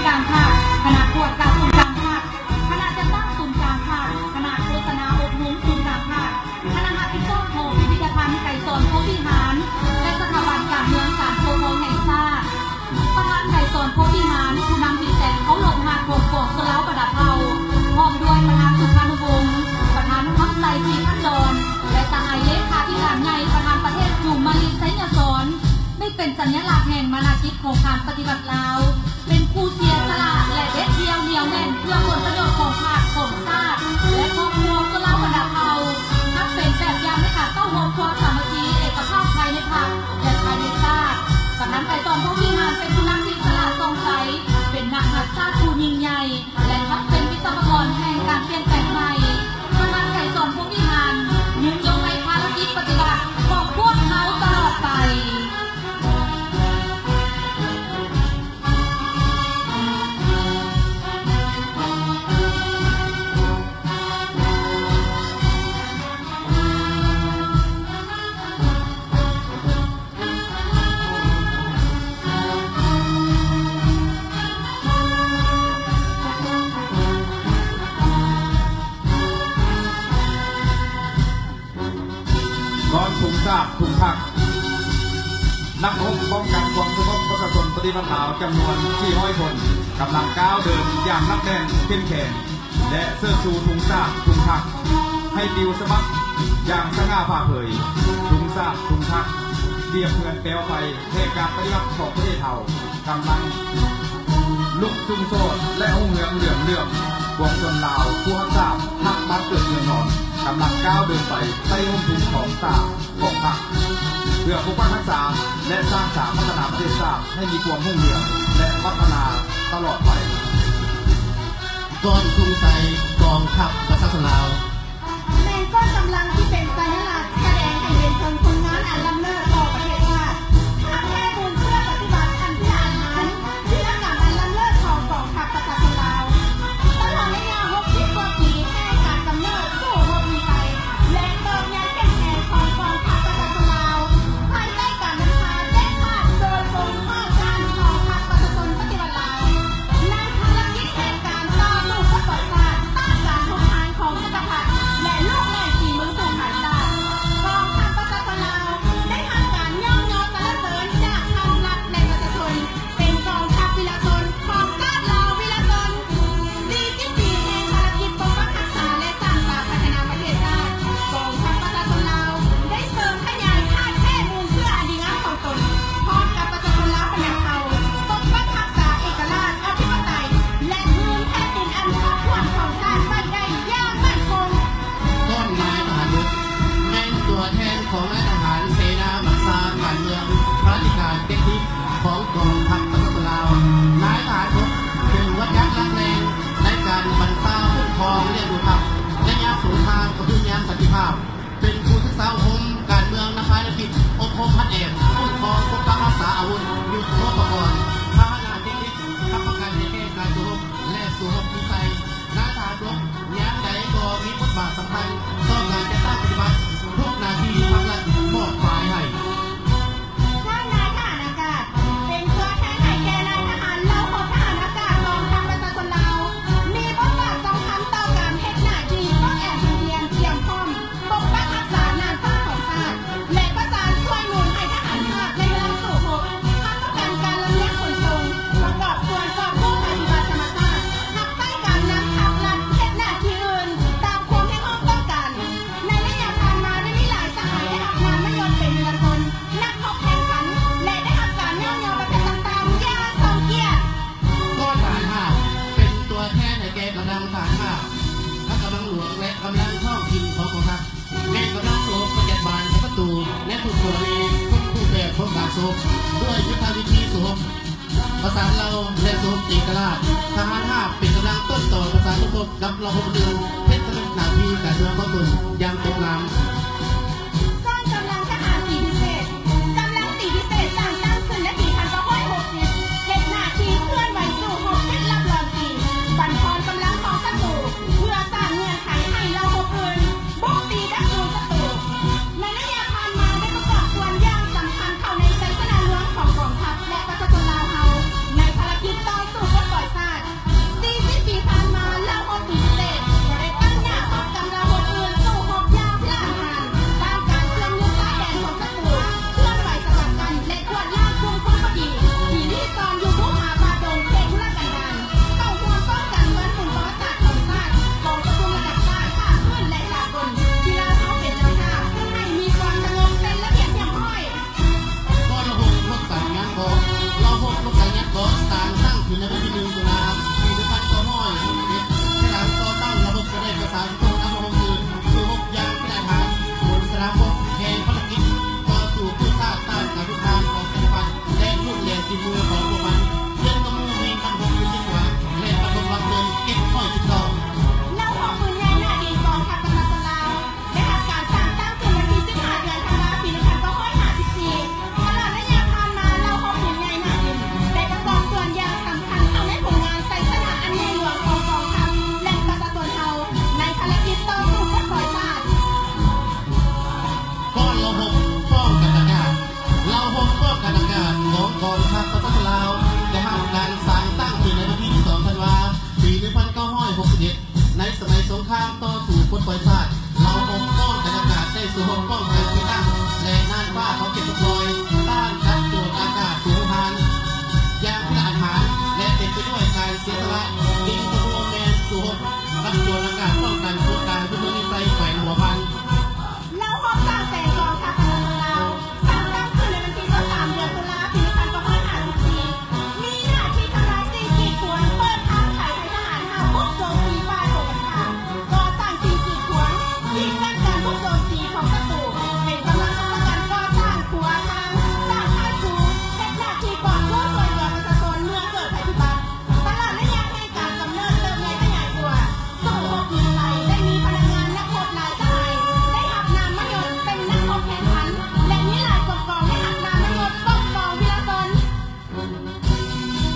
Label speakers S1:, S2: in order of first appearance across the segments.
S1: กลางภาคคณะกวดการศูนย์กลางภาคคณะจัดตั้งศูนย์กลางภาคคณะโฆษณาอบรมศูนย์กลางภาคคณะหัตถชอบโทพิพิธภัณฑ์ไก่สอนโพธิหารและสถาบันการเมืองการโพธิ์ทองแห่งชาติประธานไก่สอนโพธิหารผู้นำที่แสงเขาหลบหาโขงของสลาวประดับเผาพร้อมด้วยประธานสุภานุวงศ์ประธานทัพไตรศรีพันดรและสหายเลขาธิการใหญ่ประธานประเทศจูมาลีไซยสอนได้เป็นสัญลักษณ์แห่งมานาจิตของการปฏิบัติลาวเป็นผู้เสียสละและเด็ดเดียวเหนียวแน่นเพื่อผลประโยชน์ของชาติของชาติและครอบครัวสลาวประดับเผานับเป็นแบบอย่างในการต้อนรับความสามัคคีเอกภาพภายในพรรคและภายในชาติประธานไก่สอนโพธิหารเป็นผู้นำที่สละทรงใสเป็นนักหักชาติผู้ยิ่งใหญ่และนับเป็นวิศวกรแห่งการเปลี่ยนแปลงใหม่ประธานไก่สอนโพธิหารยืนยงในภารกิจปฏิบัติของพวกเขาตลอดไป
S2: ก่อนถุงทราบถุงผักนักรบป้องกันความสงบประชาชนปฏิบัติขาวจำนวน400 คนกำลังก้าวเดินอย่างนักแน่นเข้มแข็งและเสื้อชูถุงทราบถุงผักให้ปิวสมัครอย่างสง่าผ่าเผยถุงทราบถุงผักเรียบเหมือนแปลวไฟแห่งการปฏิบัติของประเทศเฮากำลังลุกซุ่มโซ่และหุ่งเหลืองพวกชนลาวผู้ฮักทราบฮักบ้านเกิดเมืองนอนกำลังก้าวเดินไปใต้ร่มทุนของศาสตร์ของพรรคเพื่อปกป้องรักษาและสร้างสรรค์พัฒนาประเทศชาติให้มีความรุ่งเรืองและพัฒนาตลอดไป
S3: ก่อนกรุงไทยกองทัพประชาชนลาว
S4: แมงก้อนกำลังที่เป็นสัญลักษณ์แสดงให้เห็นถึงคุณงามอันล้ำเลิศต่อประเทศชาติหากแม่บุญเพื่อปฏิบัติอันพิอาหารที่รักษาอันล้ำเลิศของกองทัพประชาชนลาวตลอดระยะ60 กว่าปีแห่งการกำเนิดสู่โลกมีไทยและเติบใหญ่แข็งแรงของกองทัพประชาชนลาวภายใต้การนำพาและผ่านโดยกรมข้าราชการกองทัพประชาชนปฏิบัติลาวในภารกิจแห่งการต่อสู้กับประชาชนต้านการทุกทางของจักรพรรดิและโลกแห่งฝีมือสู่หายชาติกองทัพประชาชนลาวได้ทำการย่อมยอสรรเสริญจากทางรัฐและประชาชนเป็นกองทัพวีรชนของชาติลาววีรชน40 ปีแห่งภารกิจปกป้องรักษาและสร้างสรรค์พัฒนาประเทศชาติกองทัพประชาชนลาวได้เสริมขยายค่าแท้มูลเพื่ออดีงามของตนพร้อมกับประชาชนลาวเป็นอย่างเขาปกป้องรักษาเอกราชอธิปไตยและพื้นแผ่นดินอันครอบครองของชาติไว้ได้อย่างมั่นคง
S3: ก้อนนายทหารบกเป็นตัวแทนของนายทหารเสนาบักษาการเมืองพระธิการเทคนิคของกองทัพประชาชนลาวนายทหารบกเป็นวัดยักษ์รักแรงในการบรรเทาคุ้มครองเลี้ยงดูทัพและยามสงครามกับพื้นยามสันติภาพเป็นผู้ศึกษาอบรมการเมืองนภาภกิจอบรมพัฒน์เอกคุ้มครองปกปักรักษาอาวุธยุทโธปกรณ์พาหนะเทคนิคขับประกันในเขตการสู้รบและสู้รบทุกไทยนายทหารบกยามใดก็มีบทบาทสำคัญต่อการจัดตั้งปฏิบัติทุกนาทีภาครัฐมอบหมายให้
S4: ท่านนายทหารอากาศเป็นตัวแทนให้แก่นายทหารเหล่าของทหารอากาศกองทัพประชาชนลาวมีบทบาทสำคัญต่อการเฮ็ดหน้าที่ป้องแอบเรียนเตรียมพร้อมปกปักรักษานานฟ้าของชาติและประสานช่วยหนุนให้ทหารภาคในเวลาสู่รบทำประกันการลำเลียงขนส่งประกอบส่วนควบคุมปฏิบัติธรรมชาติทักใต้การนำทัพรัฐเฮ็ดหน้าที่อื่นตามความที่ห้องต้องการในระยะผ่านมาได้มีหลายสหายได้รับงานไม่ยอมเป็นวีรชนนักรบแข่งขันและได้รับการย่อมยอประเภทต่างๆอย่างสมเกียรติ
S3: ก้อนฐานห้าเป็นตัวแทนในแก่กำลังฐานห้าและกำลังหลวงและกำลังท้องถิ่นของกองทัพแก่กำลังโลกประจัดบานประตูและทุกตัวเองทุกคู่แบบพร้อมการสู้ด้วยยุทธวิธีสู้ประสานเราและสู้เอกราชทหารห้าเป็นกำลังต้นต่อประสานทุกคนรับรองพลเรือนเพชรสมุทรนาทีการเมืองของตนยังตกลำ
S4: กองกำลังทหารตีพิเศษกำลังตีพิเศษสร้างตั้งขึ้นและปี1960เฮ็ดหน้าที่เคลื่อนไหวสู่หกเม็ดรับรองตีบั่นทอนกำลังของศัตรูเพื่อสร้างเงื่อนไขให้เราบุกอื่นบุกตีดักดูศัตรูในระยะผ่านมาได้ประกอบส่วนอย่างสำคัญเข้าในใจสนามหลวงของกองทัพและประชาชนลาวเฮาในภารกิจต่อสู้กับปล่อยชา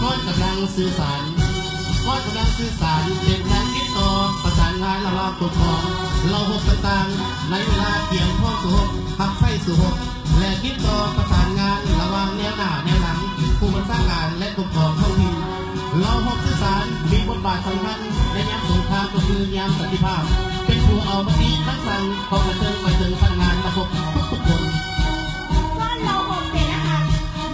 S3: ก้อนกำลังสื่อสารก้อนกำลังสื่อสารเป็นการคิดต่อประสานงานระหว่างปกครองเราหกต่างๆในเวลาเพียงพอสุขพักไฟสุขและคิดต่อประสานงานระหว่างแนวหน้าแนวหลังผู้บัญชาการและปกครองท้องถิ่นเราหกสื่อสารมีบทบาทสำคัญในยามสงครามก็คือยามสันติภาพเป็นผู้เอามติทั้งสั่งของประเทศไปถึงพนักงานระบบทุกๆคน
S4: ก้อนเราหกเสนาหัก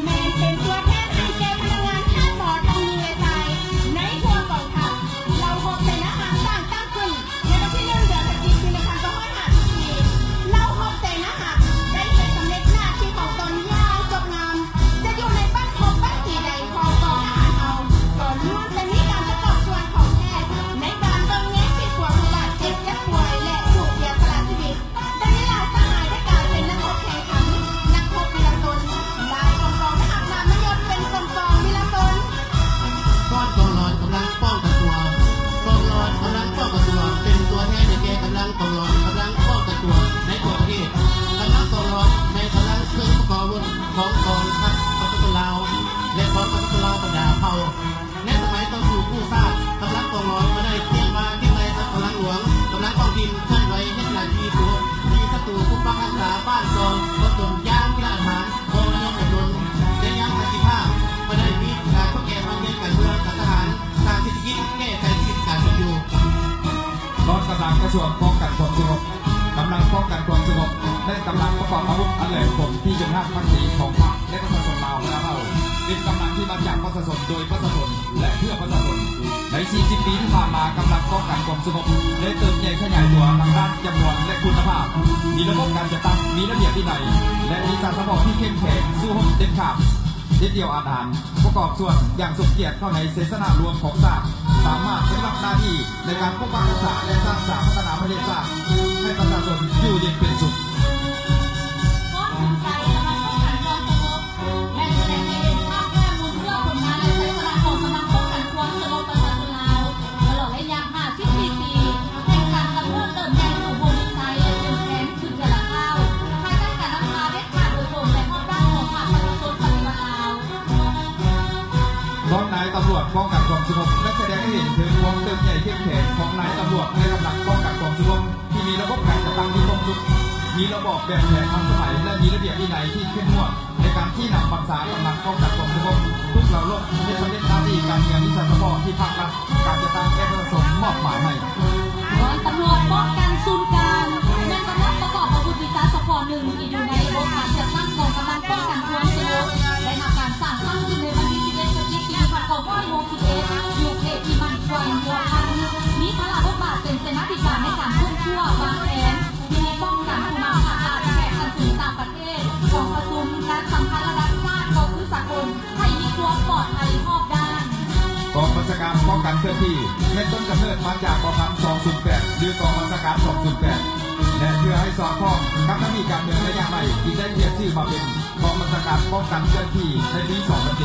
S4: แมนเป็นตัวแทนให้แก่พนักงานท่านหมอทางเรือทรายในทัวร์กองทัพเราหกเสนาหักสร้างตั้งขึ้นในวันที่1 เดือนพฤศจิกายน 2554เราหกเสนาหักได้เห็นสำเร็จหน้าที่ของตนอย่างจบงามจะอยู่ในบ้านพบบ้านที่ใดของกองทหารเอาก่อนล้วนแต่มีการประกอบส่วนของแพทย์ในการเบิ่งแยงที่ตัวผู้บาดเจ็บและป่วยและถูกเสียสละชีวิตได้เวลาสหายได้กลายเป็นนักรบแข่งขันนักรบวีรชนลายกองทหารนามยศเป็นกองวีรชน
S3: ก้อนกองร้อนกำลังป้องกันตัวกองร้อนกำลังป้องกันตัวเป็นตัวแทนในแก่กำลังกองร้อนกำลังป้องกันตัวในตัวประเทศกำลังกองร้อนในกำลังเครื่องประกอบอาวุธของกองทัพประเทศลาวและของประเทศลาวบรรดาเผ่าในสมัยต้องอยู่ผู้สร้างกำลังกองร้อนมาได้เที่ยงมาเที่ยงไรกำลังหลวงกำลังกองดินเคลื่อนไหวให้นาทีตัวมีศัตรูผู้ปักรักษาบ้านซองรถยนต์ยางกีฬาอาหารกองระยองถนนและยางสันติภาพมาได้มีการเข้าแก่มาเยี่ยมกันเมืองกับทหารสร้างเศรษฐกิจแก้ไขชีวิตการเป็นอยู่
S2: กองกำลังกระทรวงป้องกันความสงบกำลังป้องกันความสงบและกำลังประกอบอาวุธอันแหลมคมที่เป็นห้างพักดีของพรรคและประชาชนลาวและเราเป็นกำลังที่มาจากประชาชนโดยประชาชนและเพื่อประชาชนใน 40 ปีที่ผ่านมากำลังป้องกันความสงบได้เติมใหญ่ขยายตัวทางด้านจำนวนและคุณภาพมีระบบการจัดตั้งมีระเบียบวินัยและมีการสมองที่เข้มแข็งสู้รบเด็ดขาดเด็ดเดียวอาถรรพ์ประกอบส่วนอย่างสมเกียรติเข้าในเสนารวมของชาติสามารถปฏิบัติหน้าที่ในการปกปักรักษาและสร้างสรรค์พัฒนาประเทศชาติให้ประชาชนอยู่เย็นเป็นสุข
S1: ก้อนหุ่นใจกำลังป้องกันความสงบและแสดงให้เห็นภาพแค่มูลเพื่อผลงานและใช้สละของกำลังป้องกันความสงบประชาชนลาวตลอดระยะ54 ปีแห่งการกำเนิดเติบใหญ่สู่โพลิไซและเป็นแผนขึ้นเทละข้าวภายใต้การนำพาเด็ดขาดโดยตรงและมอบร่างของภาคประชาชนปฏิบัติลาว
S2: พร้อมนายตำรวจป้องกันความสงบและแสดงให้เห็นถึงความเติมใหญ่เข้มแข็งของนายตำรวจในกำลังป้องกันความสงบที่มีระบบการจัดตั้งที่ครบถ้วนมีระบบแบบแผนทันสมัยและมีระเบียบวินัยที่เข้มงวดในการที่นำบังคับกำลังป้องกันความสงบทุกเหล่าลบในประเด็นหน้าที่การเงินที่สารพอที่ภาครัฐการจัดตั้งและประชาชนมอบหมายให้
S1: ร้อยตำรวจป้องกันศูนย์กลางนำกำลังประกอบอาวุธวิสาสะพรหนึ่งที่อยู่ในระบบการจัดตั้งกองกำลังป้องกันความสงบและทำการสร้างตั้งขึ้นในวันที่11 พฤศจิกายน 2561อยู่เขตที่มันควันหัวพันมีพระราชบาทเป็นเสนาธิการในการคุ้มชั่ววางแผนที่มีป้องกันผู้นำทหารแขกกันสู่ต่างประเทศกองประชุมการสัมพันธ์ระดับชาติกองทุนสากลให้มีความปลอดภัยรอบด้าน
S2: กองบัญชาการป้องกันเคลื่อนที่ในต้นกำเนิดมาจากกองพัน208หรือกองบัญชาการ208และเพื่อให้สอดคล้องกับหน้าที่การเมืองระยะใหม่ที่ได้เปลี่ยนชื่อมาเป็นกองบัญชาการป้องกันเคลื่อนที่ในปี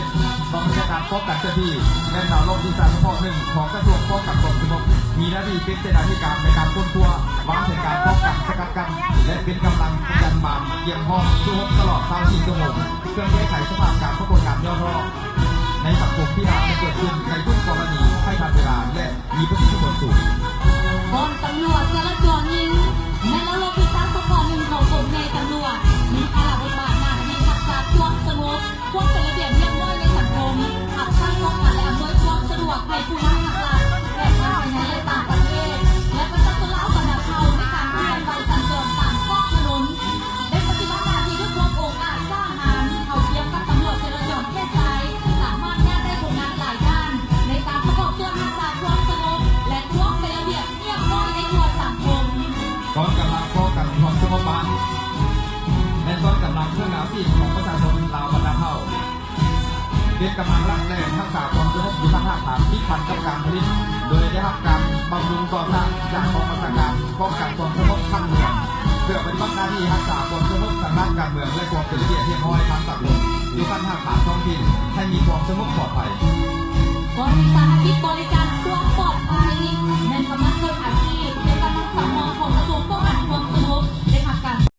S2: 2007กองบัญชาการป้องกันเคลื่อนที่และดาวลบที่3.1ของกระทรวงป้องกันความสงบมีหน้าที่เป็นเสนาธิการในการค้นคว้าวางแผนการป้องกันสกัดกั้นและเป็นกำลังประจำบานเยี่ยมห้องสู้รบตลอด24 ชั่วโมงเพื่อแก้ไขสภาพการปรากฏการย่อท่อในสังคมที่อาจจะเกิดขึ้นในทุกกรณีให้ทันเวลาและมีประสิทธิผลสูง
S1: กองตำรวจจราจรยิงในระบบพิทักษ์สปอร์หนึ่งของกรมในตำรวจมีภาระบทบาทหน้าที่รักษาความสงบความเป็นระเบียบเรียบร้อยในสังคมขับเคลื่อนป้องกันและอำนวยความสะดวกให้ผู้นำทางการและภายในและต่างประเทศและประชาชนลาวบรรดาเผ่าในการผ่านไปสัญจรตามท้องถนนได้ปฏิบัติหน้าที่ด้วยความองอาจกล้าหาญเขาเทียมกับตำรวจจราจรเทศไซสามารถงานได้ผลงานหลายด้านในการประกอบส่วนรักษาความสงบและความเป็นระเบียบเรียบร้อยในตัวสังคม
S2: กองกำลังป้องกันความสงบบ้านและกองกำลังเครื่องหนาวที่ของประชาชนลาวบรรดาเผ่าเป็นกำลังรักแรงทักษะความสงบอยู่ทั้ง5ฐานที่พันกับการผลิตโดยได้รับการบำรุงก่อสร้างจากกองบัญชาการป้องกันความสงบทั้งเมืองเพื่อปฏิบัติหน้าที่รักษาความสงบทางด้านการเมืองและความเป็นระเบียบเรียบร้อยทางสังคมอยู่ทั้ง5ฐานท้องถิ่นให้มีความสงบปลอดภัย